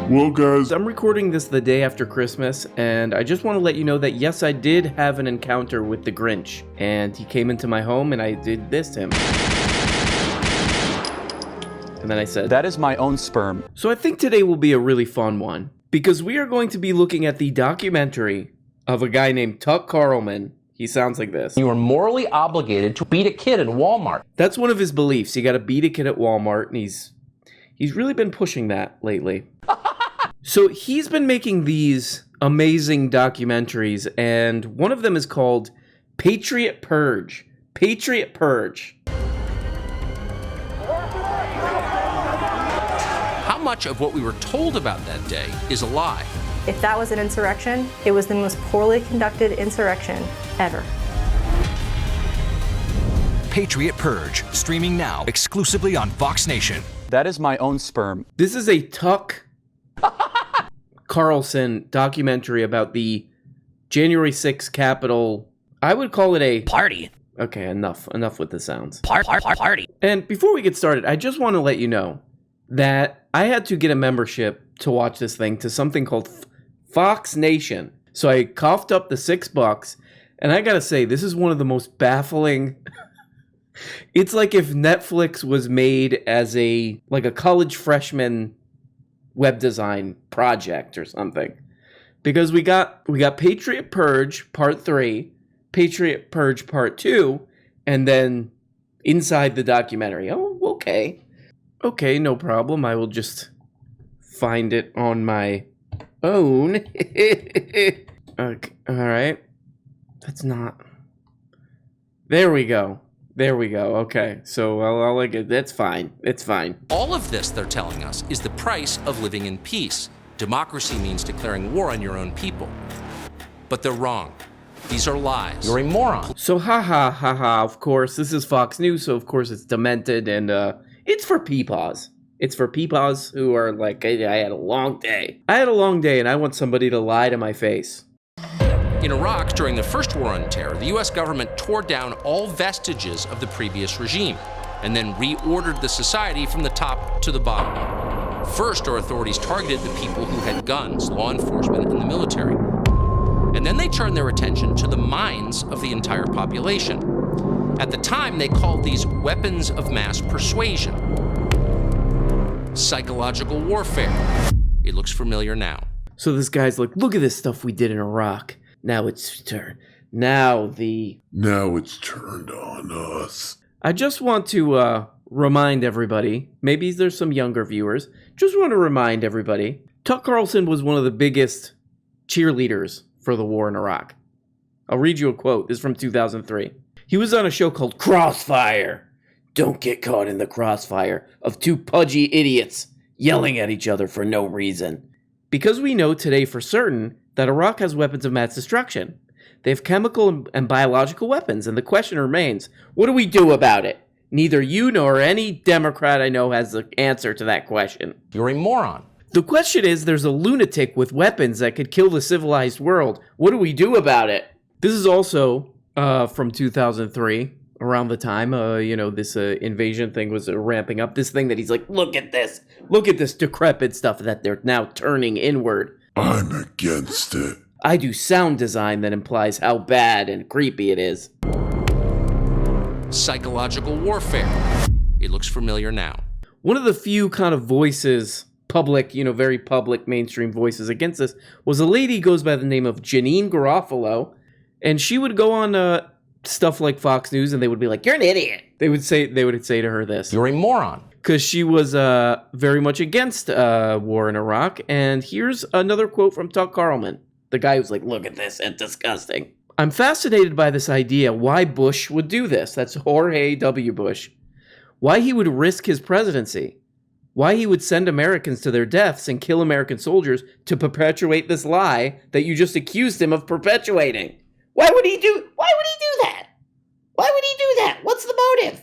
Well, guys, I'm recording this the day after Christmas, and I just want to let you know that yes, I did have an encounter with the Grinch, and he came into my home and I did this to him. And then I said, "That is my own sperm." So I think today will be a really fun one, because we are going to be looking at the documentary of a guy named Tuck Carlson. He sounds like this. You are morally obligated to beat a kid in Walmart. That's one of his beliefs. You got to beat a kid at Walmart, and he's really been pushing that lately. So he's been making these amazing documentaries, and one of them is called Patriot Purge. Patriot Purge. How much of what we were told about that day is a lie? If that was an insurrection, it was the most poorly conducted insurrection ever. Patriot Purge, streaming now exclusively on Fox Nation. That is my own sperm. This is a Tuck Carlson documentary about the January 6th Capitol. I would call it a Party. Okay, enough with the sounds. Party. And before we get started, I just want to let you know that I had to get a membership to watch this thing to something called Fox Nation. So I coughed up the $6, and I gotta say, this is one of the most baffling. It's like if Netflix was made as a college freshman web design project or something. Because we got Patriot Purge Part 3, Patriot Purge Part 2, and then inside the documentary. Oh, okay. Okay, no problem. I will just find it on my own. Okay, all right. That's not... There we go. Okay, so I'll like it. That's fine. It's fine. All of this, they're telling us, is the price of living in peace. Democracy means declaring war on your own people. But they're wrong. These are lies. You're a moron. So ha, of course, this is Fox News, so of course it's demented, and it's for peepaws. It's for peepaws who are like, I had a long day. And I want somebody to lie to my face. In Iraq, during the first war on terror, the US government tore down all vestiges of the previous regime and then reordered the society from the top to the bottom. First, our authorities targeted the people who had guns, law enforcement, and the military. And then they turned their attention to the minds of the entire population. At the time, they called these weapons of mass persuasion. Psychological warfare. It looks familiar now. So this guy's like, look at this stuff we did in Iraq. Now it's turned. Now it's turned on us. I just want to remind everybody, maybe there's some younger viewers, just want to remind everybody, Tuck Carlson was one of the biggest cheerleaders for the war in Iraq. I'll read you a quote. This is from 2003. He was on a show called Crossfire. Don't get caught in the crossfire of two pudgy idiots yelling at each other for no reason. Because we know today for certain that Iraq has weapons of mass destruction. They have chemical and biological weapons, and the question remains, what do we do about it? Neither you nor any Democrat I know has the answer to that question. You're a moron. The question is, there's a lunatic with weapons that could kill the civilized world. What do we do about it? This is also from 2003, around the time, this invasion thing was ramping up. This thing that he's like, look at this decrepit stuff that they're now turning inward. I'm against it. I do sound design that implies how bad and creepy it is. Psychological warfare. It looks familiar now. One of the few kind of voices, public, very public mainstream voices against this was a lady who goes by the name of Janine Garofalo, and she would go on stuff like Fox News, and they would be like, "You're an idiot." They would say to her this. You're a moron. Because she was very much against war in Iraq. And here's another quote from Tuck Carlson, the guy who's like, look at this, it's disgusting. I'm fascinated by this idea why Bush would do this. That's Jorge W. Bush. Why he would risk his presidency. Why he would send Americans to their deaths and kill American soldiers to perpetuate this lie that you just accused him of perpetuating. Why would he do that? Why would he do that? What's the motive?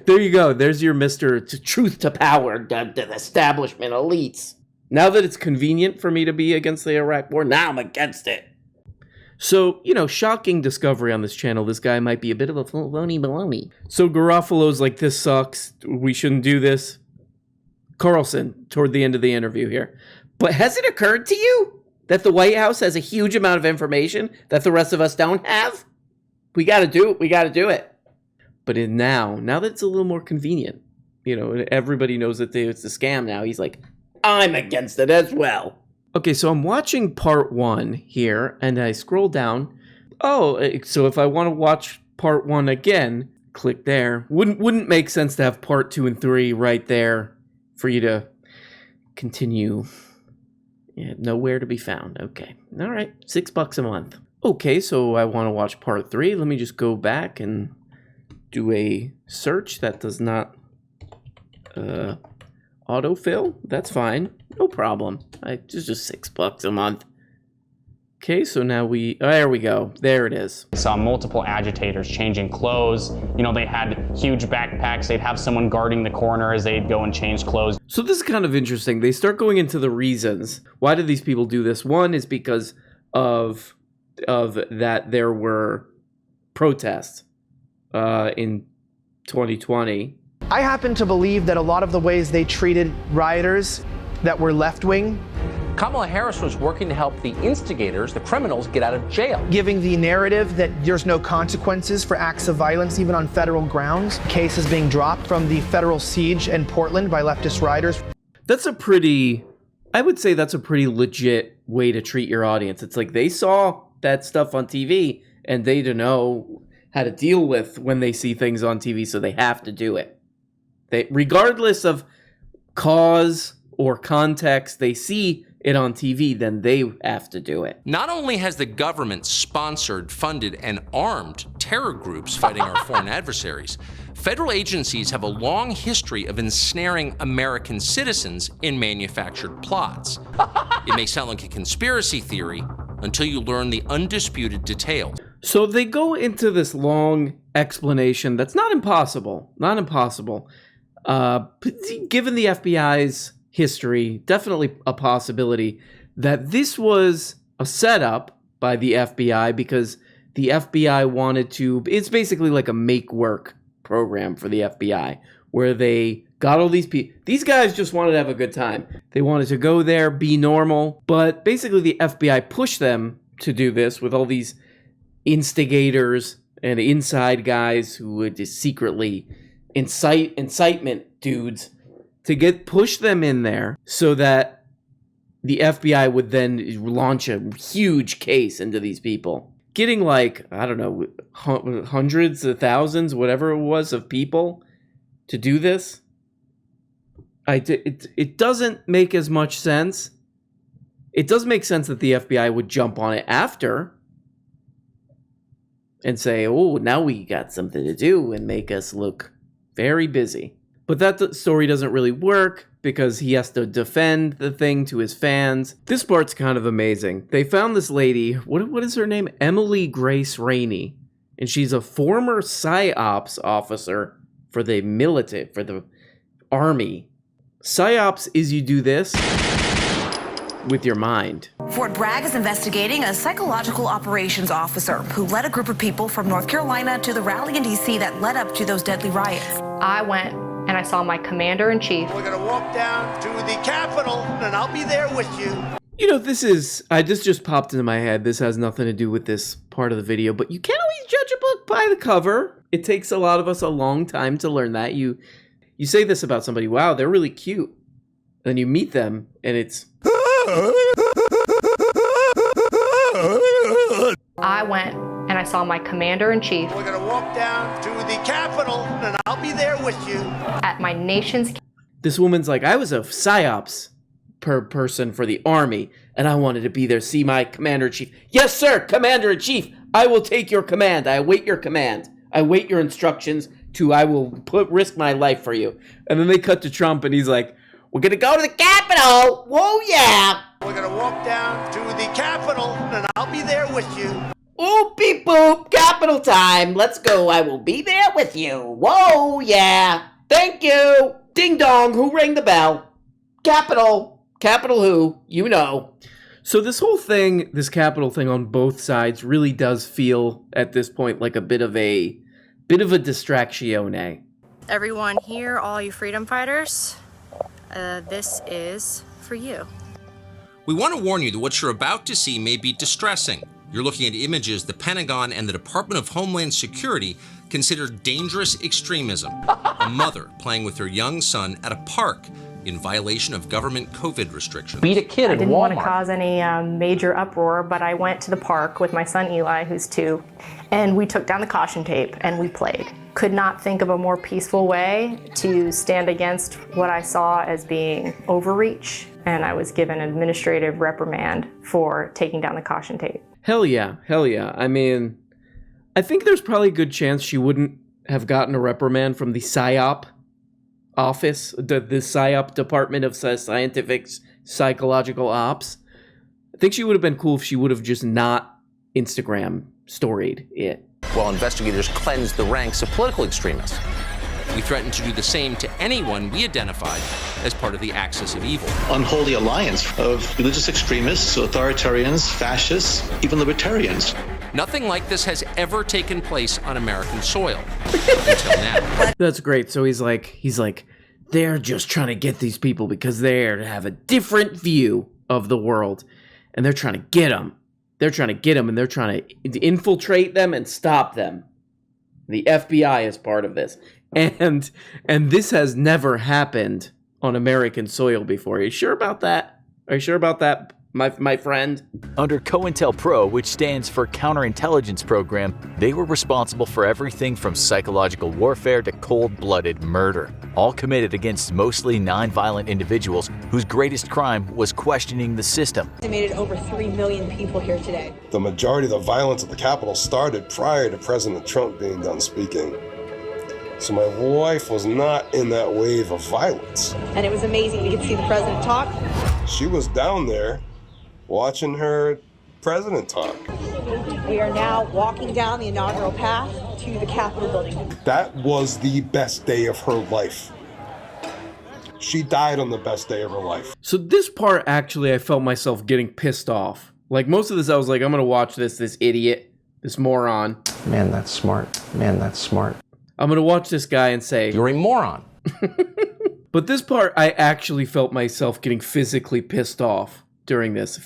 There you go. There's your Mr. Truth to Power, the establishment elites. Now that it's convenient for me to be against the Iraq war, now I'm against it. So, shocking discovery on this channel. This guy might be a bit of a phony baloney. So Garofalo's like, this sucks. We shouldn't do this. Carlson toward the end of the interview here. But has it occurred to you that the White House has a huge amount of information that the rest of us don't have? We got to do it. We got to do it. But now that it's a little more convenient, everybody knows that it's a scam now. He's like, I'm against it as well. Okay, so I'm watching part 1 here, and I scroll down. Oh, so if I want to watch part 1 again, click there. Wouldn't make sense to have part 2 and 3 right there for you to continue. Yeah, nowhere to be found. Okay, all right, $6 a month. Okay, so I want to watch part 3. Let me just go back and do a search that does not autofill. That's fine. No problem. It's just $6 a month. Okay, so now there we go. There it is. I saw multiple agitators changing clothes. They had huge backpacks. They'd have someone guarding the corner as they'd go and change clothes. So this is kind of interesting. They start going into the reasons. Why do these people do this? One is because of that there were protests in 2020. I happen to believe that a lot of the ways they treated rioters that were left-wing, Kamala Harris was working to help the instigators, the criminals, get out of jail. giving the narrative that there's no consequences for acts of violence, even on federal grounds. Cases being dropped from the federal siege in Portland by leftist rioters. I would say that's a pretty legit way to treat your audience. It's like they saw that stuff on TV and they don't know how to deal with when they see things on TV, so they have to do it. Regardless of cause or context, they see it on TV, then they have to do it. Not only has the government sponsored, funded, and armed terror groups fighting our foreign adversaries, federal agencies have a long history of ensnaring American citizens in manufactured plots. It may sound like a conspiracy theory until you learn the undisputed details. So they go into this long explanation that's not impossible. Given the FBI's history, definitely a possibility that this was a setup by the FBI because the FBI wanted to. It's basically like a make work program for the FBI where they got all these people. These guys just wanted to have a good time. They wanted to go there, be normal, but basically the FBI pushed them to do this with all these instigators and inside guys who would just secretly incitement dudes to push them in there so that the FBI would then launch a huge case into these people. Getting hundreds of thousands, whatever it was, of people to do this. It doesn't make as much sense. It does make sense that the FBI would jump on it after and say, oh, now we got something to do and make us look very busy. But that story doesn't really work because he has to defend the thing to his fans. This part's kind of amazing. They found this lady, what is her name? Emily Grace Rainey. And she's a former PSYOPs officer for the military, for the army. PSYOPs is you do this with your mind. Fort Bragg is investigating a psychological operations officer who led a group of people from North Carolina to the rally in D.C. that led up to those deadly riots. I went and I saw my commander-in-chief. We're going to walk down to the Capitol, and I'll be there with you. This just popped into my head. This has nothing to do with this part of the video, but you can't always judge a book by the cover. It takes a lot of us a long time to learn that. You say this about somebody, wow, they're really cute. Then you meet them, and it's... I went and I saw my commander-in-chief. We're going to walk down to the Capitol, and I'll be there with you. At my nation's... This woman's like, I was a PSYOPs person for the army, and I wanted to be there, see my commander-in-chief. Yes, sir, commander-in-chief. I will take your command. I await your command. I await your instructions I will risk my life for you. And then they cut to Trump, and he's like, we're going to go to the Capitol. Whoa, yeah. We're going to walk down to the Capitol, and I'll be there with you. Ooh, beep, boop, Capitol time. Let's go. I will be there with you. Whoa, yeah. Thank you. Ding dong. Who rang the bell? Capitol. Capitol who? You know. So this whole thing, this Capitol thing on both sides really does feel at this point like a bit of a distraction. Everyone here, all you freedom fighters, this is for you. We want to warn you that what you're about to see may be distressing. You're looking at images the Pentagon and the Department of Homeland Security consider dangerous extremism. A mother playing with her young son at a park in violation of government COVID restrictions. Beat a kid I at didn't want to Walmart. cause any major uproar, but I went to the park with my son Eli, who's 2, and we took down the caution tape and we played. Could not think of a more peaceful way to stand against what I saw as being overreach, and I was given an administrative reprimand for taking down the caution tape. Hell yeah, hell yeah. I mean, I think there's probably a good chance she wouldn't have gotten a reprimand from the PSYOP office, the PSYOP Department of Scientific Psychological Ops. I think she would have been cool if she would have just not Instagram storied it. While investigators cleansed the ranks of political extremists. We threaten to do the same to anyone we identified as part of the axis of evil. Unholy alliance of religious extremists, authoritarians, fascists, even libertarians. Nothing like this has ever taken place on American soil until now. That's great. So he's like, they're just trying to get these people because they have a different view of the world, and they're trying to get them. They're trying to get them, and they're trying to infiltrate them and stop them. The FBI is part of this. And this has never happened on American soil before. Are you sure about that? Are you sure about that, my friend? Under COINTELPRO, which stands for Counterintelligence Program, they were responsible for everything from psychological warfare to cold-blooded murder, all committed against mostly non-violent individuals whose greatest crime was questioning the system. Estimated over 3 million people here today. The majority of the violence at the Capitol started prior to President Trump being done speaking. So my wife was not in that wave of violence. And it was amazing. We could see the president talk. She was down there watching her president talk. We are now walking down the inaugural path to the Capitol building. That was the best day of her life. She died on the best day of her life. So this part, actually, I felt myself getting pissed off. Like, most of this, I was like, I'm going to watch this idiot, this moron. Man, that's smart. Man, that's smart. I'm going to watch this guy and say, you're a moron. But this part, I actually felt myself getting physically pissed off during this.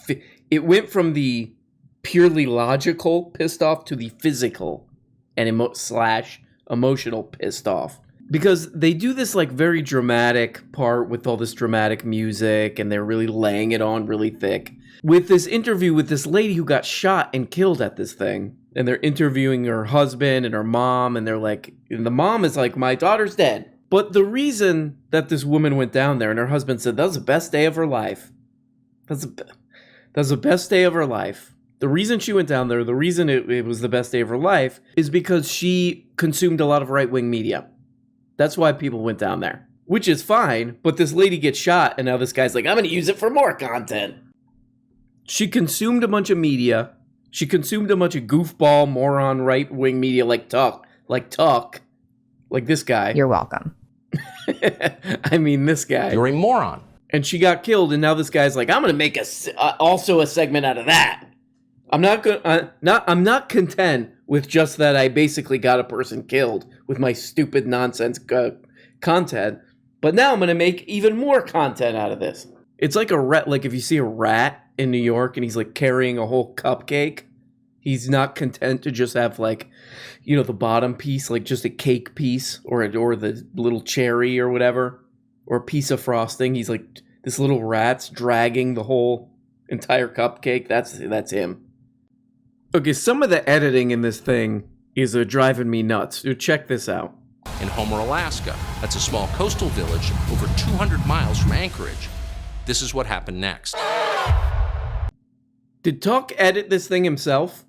It went from the purely logical pissed off to the physical and emotional pissed off. Because they do this like very dramatic part with all this dramatic music, and they're really laying it on really thick. With this interview with this lady who got shot and killed at this thing. And they're interviewing her husband and her mom, and they're like, and the mom is like, my daughter's dead. But the reason that this woman went down there, and her husband said, that was the best day of her life. That's the best day of her life. The reason she went down there, the reason it was the best day of her life, is because she consumed a lot of right-wing media. That's why people went down there. Which is fine, but this lady gets shot, and now this guy's like, I'm going to use it for more content. She consumed a bunch of media. She consumed a bunch of goofball, moron, right-wing media like this guy. You're welcome. I mean, this guy. You're a moron. And she got killed, and now this guy's like, I'm going to make also a segment out of that. I'm not content with just that I basically got a person killed with my stupid nonsense content, but now I'm going to make even more content out of this. It's like a rat. Like if you see a rat in New York and he's like carrying a whole cupcake, he's not content to just have like, you know, the bottom piece, like just a cake piece or the little cherry or whatever, or a piece of frosting. He's like, this little rat's dragging the whole entire cupcake. That's him. Okay, some of the editing in this thing is driving me nuts. So check this out. In Homer, Alaska, that's a small coastal village over 200 miles from Anchorage. This is what happened next. Did Tuck edit this thing himself?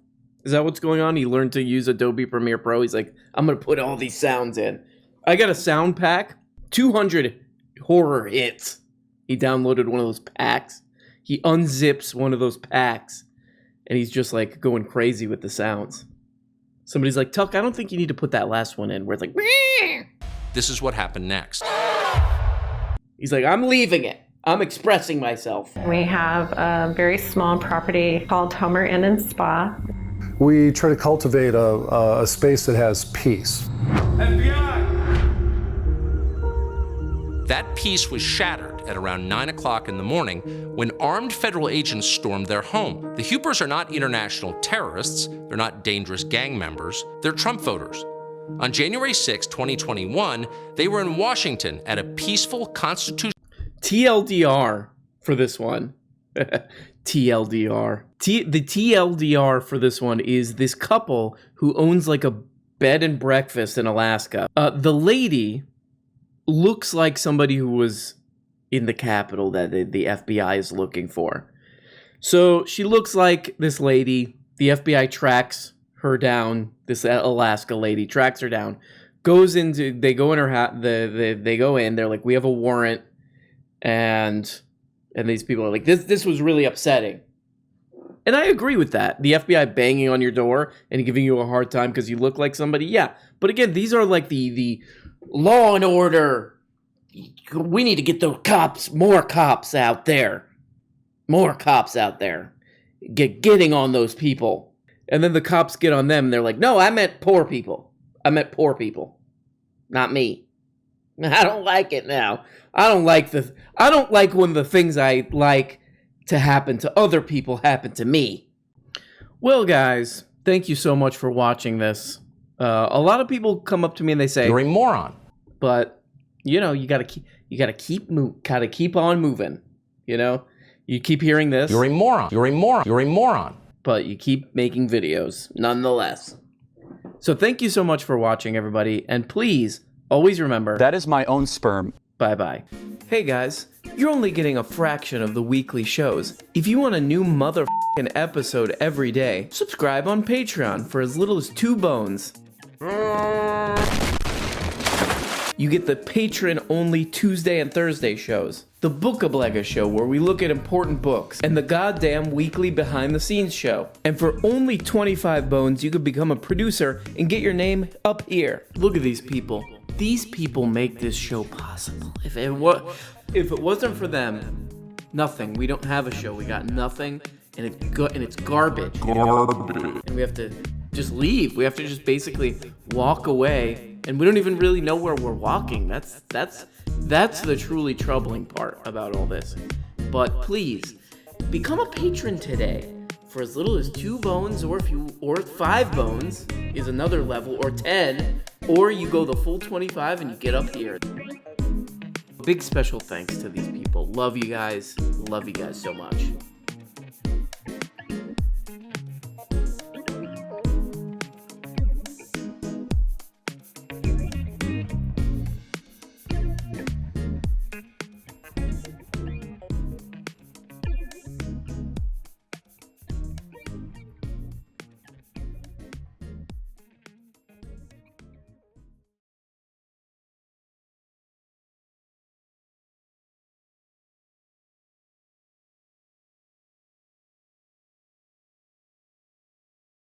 Is that what's going on? He learned to use Adobe Premiere Pro. He's like, I'm going to put all these sounds in. I got a sound pack, 200 horror hits. He downloaded one of those packs. He unzips one of those packs, and he's just like going crazy with the sounds. Somebody's like, Tuck, I don't think you need to put that last one in, where it's like, Meh. This is what happened next. He's like, I'm leaving it. I'm expressing myself. We have a very small property called Homer Inn and Spa. We try to cultivate a space that has peace. FBI! That peace was shattered at around 9 o'clock in the morning when armed federal agents stormed their home. The Hoopers are not international terrorists. They're not dangerous gang members. They're Trump voters. On January 6, 2021, they were in Washington at a peaceful constitutional... TLDR for this one. TLDR. The TLDR for this one is this couple who owns like a bed and breakfast in Alaska. The lady looks like somebody who was in the Capitol that the FBI is looking for. So she looks like this lady. The FBI tracks her down. This Alaska lady tracks her down. They go in her house. They go in. They're like, we have a warrant, and these people are like, this was really upsetting. And I agree with that. The FBI banging on your door and giving you a hard time because you look like somebody. Yeah, but again, these are like the law and order. We need to get the cops, more cops out there. More cops out there. Getting on those people. And then the cops get on them and they're like, no, I meant poor people. I meant poor people. Not me. I don't like it now. I don't like when the things I like to happen to other people happen to me. Well, guys, thank you so much for watching this. A lot of people come up to me and they say, "You're a moron." But you know, you gotta keep on moving. You know, you keep hearing this. You're a moron. You're a moron. You're a moron. But you keep making videos nonetheless. So thank you so much for watching, everybody, and please always remember that is my own sperm. Bye-bye. Hey guys, you're only getting a fraction of the weekly shows. If you want a new motherfucking episode every day, subscribe on Patreon for as little as 2 bones. You get the patron-only Tuesday and Thursday shows, the Bookablega show where we look at important books, and the goddamn weekly behind-the-scenes show. And for only 25 bones, you could become a producer and get your name up here. Look at these people. These people make this show possible. If it wasn't for them, nothing. We don't have a show. We got nothing, and it's garbage. And we have to just leave. We have to just basically walk away, and we don't even really know where we're walking. That's the truly troubling part about all this. But please, become a patron today for as little as 2 bones, or 5 bones is another level, or 10, or you go the full 25 and you get up here. Big special thanks to these people. Love you guys. Love you guys so much.